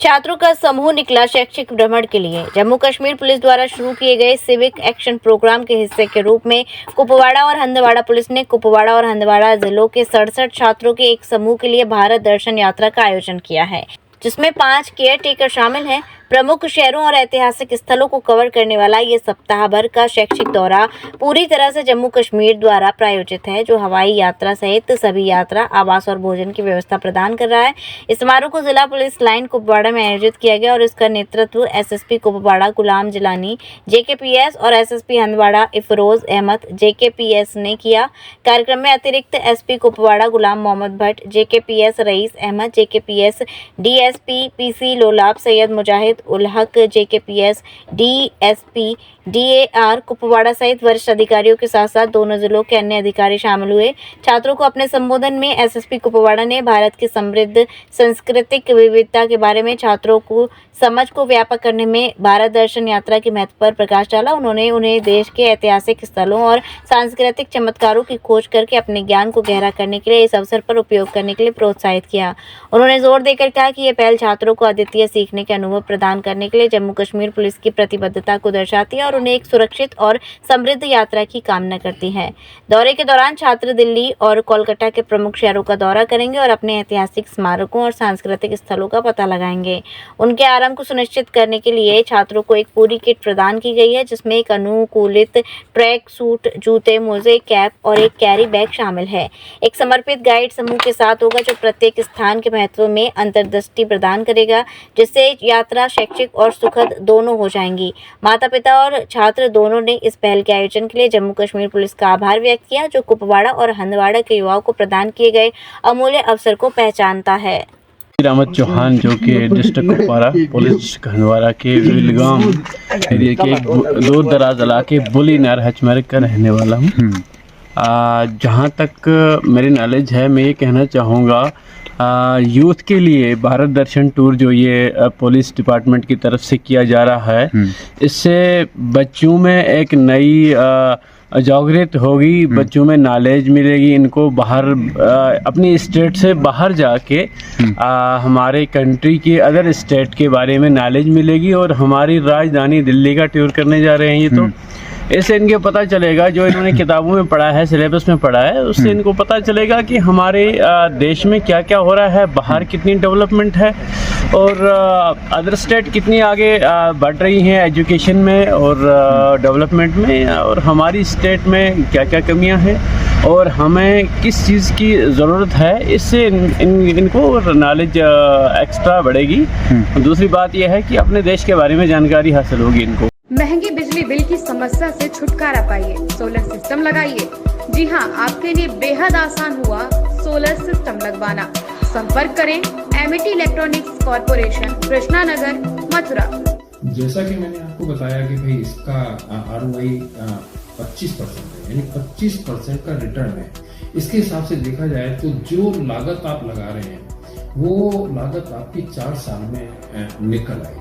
छात्रों का समूह निकला शैक्षिक भ्रमण के लिए। जम्मू कश्मीर पुलिस द्वारा शुरू किए गए सिविक एक्शन प्रोग्राम के हिस्से के रूप में कुपवाड़ा और हंदवाड़ा पुलिस ने कुपवाड़ा और हंदवाड़ा जिलों के 67 छात्रों के एक समूह के लिए भारत दर्शन यात्रा का आयोजन किया है, जिसमें 5 केयर टेकर शामिल हैं। प्रमुख शहरों और ऐतिहासिक स्थलों को कवर करने वाला ये सप्ताह भर का शैक्षिक दौरा पूरी तरह से जम्मू कश्मीर द्वारा प्रायोजित है, जो हवाई यात्रा सहित सभी यात्रा, आवास और भोजन की व्यवस्था प्रदान कर रहा है। इस समारोह को जिला पुलिस लाइन कुपवाड़ा में आयोजित किया गया और इसका नेतृत्व एसएसपी कुपवाड़ा गुलाम जिलानी जेकेपीएस और एसएसपी हंदवाड़ा इफरोज अहमद जेकेपीएस ने किया। कार्यक्रम में अतिरिक्त एसपी कुपवाड़ा गुलाम Mohammad Bhatt, जेकेपीएस rice Ahmad, जेकेपीएस DSP PC Lolab Syed मुजाहिद उल हक, जेकेपीएस डीएसपी डीएआर कुपवाड़ा सहित वरिष्ठ अधिकारियों के साथ साथ दोनों जिलों के अन्य अधिकारी शामिल हुए। छात्रों को अपने संबोधन में एसएसपी कुपवाड़ा ने भारत की समृद्ध सांस्कृतिक विविधता के बारे में छात्रों को समझ को व्यापक करने में भारत दर्शन यात्रा के महत्व पर प्रकाश डाला। उन्होंने उन्हें देश के ऐतिहासिक स्थलों और सांस्कृतिक चमत्कारों की खोज करके अपने ज्ञान को गहरा करने के लिए इस अवसर पर उपयोग करने के लिए प्रोत्साहित किया। उन्होंने जोर देकर कहा कि यह पहल छात्रों को अद्वितीय सीखने के अनुभव प्रदान करने के लिए जम्मू कश्मीर पुलिस की प्रतिबद्धता को दर्शाती है और उन्हें एक सुरक्षित और समृद्ध यात्रा की कामना करती है। दौरे के दौरान छात्र दिल्ली और कोलकाता के प्रमुख शहरों का दौरा करेंगे और अपने ऐतिहासिक स्मारकों और सांस्कृतिक स्थलों का पता लगाएंगे। उनके आराम को सुनिश्चित करने के लिए छात्रों को एक पूरी किट प्रदान की गई है, जिसमें एक अनुकूलित ट्रैक सूट, जूते, मोजे, कैप और एक कैरी बैग शामिल है। एक समर्पित गाइड समूह के साथ होगा, जो प्रत्येक स्थान के महत्व में अंतर्दृष्टि प्रदान करेगा, जिससे यात्रा शैक्षिक और सुखद दोनों हो जाएंगी। माता पिता और छात्र दोनों ने इस पहल के आयोजन के लिए जम्मू कश्मीर पुलिस का आभार व्यक्त किया, जो कुपवाड़ा और हंदवाड़ा के युवाओं को प्रदान किए गए अमूल्य अवसर को पहचानता है। रामत चौहान, जो कि डिस्ट्रिक्ट कुपवाड़ा पुलिस हंदवाड़ा के विलगाम एरिया के दूर दराज इलाके बुली नार हचमरक का रहने वाला हूँ। जहाँ तक मेरी नॉलेज है, मैं ये कहना चाहूँगा यूथ के लिए भारत दर्शन टूर जो ये पुलिस डिपार्टमेंट की तरफ से किया जा रहा है, इससे बच्चों में एक नई जागृत होगी, बच्चों में नॉलेज मिलेगी, इनको बाहर अपनी स्टेट से बाहर जाके हमारे कंट्री के अदर स्टेट के बारे में नॉलेज मिलेगी। और हमारी राजधानी दिल्ली का टूर करने जा रहे हैं ये, तो इससे इनके पता चलेगा, जो इन्होंने किताबों में पढ़ा है, सिलेबस में पढ़ा है, उससे इनको पता चलेगा कि हमारे देश में क्या क्या हो रहा है, बाहर कितनी डेवलपमेंट है और अदर स्टेट कितनी आगे बढ़ रही हैं एजुकेशन में और डेवलपमेंट में, और हमारी स्टेट में क्या क्या कमियां हैं और हमें किस चीज़ की ज़रूरत है। इससे इनको नॉलेज एक्स्ट्रा बढ़ेगी। दूसरी बात यह है कि अपने देश के बारे में जानकारी हासिल होगी इनको। महंगी बिजली बिल की समस्या से छुटकारा पाइए, सोलर सिस्टम लगाइए। जी हाँ, आपके लिए बेहद आसान हुआ सोलर सिस्टम लगवाना। संपर्क करें Amity electronics corporation, Krishna Nagar, Mathura. जैसा कि मैंने आपको बताया कि भाई इसका ROI 25% है, यानी 25% का रिटर्न है। इसके हिसाब से देखा जाए तो जो लागत आप लगा रहे हैं वो लागत आपकी 4 साल में निकल आएगी।